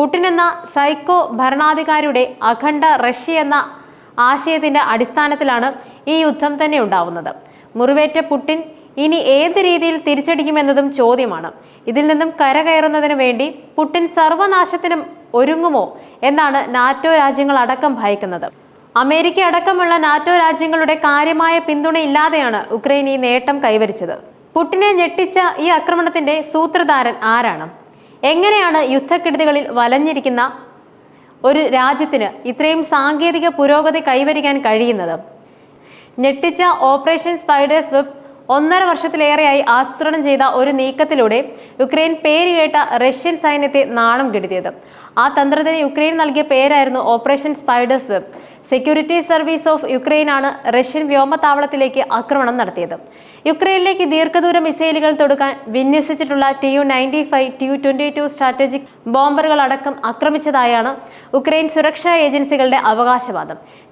Putin എന്ന psycho ഭരണാധികാരിയുടെ അഖണ്ഡ Russia എന്ന ആശയത്തിന്റെ അടിസ്ഥാനത്തിലാണ് ഈ യുദ്ധം തന്നെ ഉണ്ടാവുന്നത്. മുറിവേറ്റ പുടിൻ ഇനി ഏത് രീതിയിൽ തിരിച്ചടിക്കുമെന്നതും ചോദ്യമാണ്. ഇതിൽ നിന്നും കരകയറുന്നതിന് വേണ്ടി പുടിൻ സർവനാശത്തിനും ഒരുങ്ങുമോ എന്നാണ് നാറ്റോ രാജ്യങ്ങൾ അടക്കം ഭയക്കുന്നത്. അമേരിക്ക അടക്കമുള്ള നാറ്റോ രാജ്യങ്ങളുടെ കാര്യമായ പിന്തുണയില്ലാതെയാണ് ഉക്രൈൻ ഈ നേട്ടം കൈവരിച്ചത്. പുടിനെ ഞെട്ടിച്ച ഈ ആക്രമണത്തിന്റെ സൂത്രധാരൻ ആരാണ്? എങ്ങനെയാണ് യുദ്ധക്കെടുതികളിൽ വലഞ്ഞിരിക്കുന്ന ഒരു രാജ്യത്തിന് ഇത്രയും സാങ്കേതിക പുരോഗതി കൈവരിക്കാൻ കഴിയുന്നത്? ഞെട്ടിച്ച ഓപ്പറേഷൻ സ്പൈഡേഴ്സ് വെബ് 1.5 വർഷത്തിലേറെയായി ആസൂത്രണം ചെയ്ത ഒരു നീക്കത്തിലൂടെ യുക്രൈൻ പേരുകേട്ട റഷ്യൻ സൈന്യത്തെ നാണം കെടുത്തിയത്. ആ തന്ത്രത്തിന് യുക്രൈൻ നൽകിയ പേരായിരുന്നു operation spiders web. Security service of Ukraine ആണ് റഷ്യൻ വ്യോമതാവളത്തിലേക്ക് ആക്രമണം നടത്തിയത്. യുക്രൈനിലേക്ക് ദീർഘദൂര മിസൈലുകൾ തൊടുക്കാൻ വിന്യസിച്ചിട്ടുള്ള Tu-95, Tu-22 സ്ട്രാറ്റജിക് ബോംബറുകൾ അടക്കം ആക്രമിച്ചതായാണ് ഉക്രൈൻ സുരക്ഷാ ഏജൻസികളുടെ അവകാശവാദം.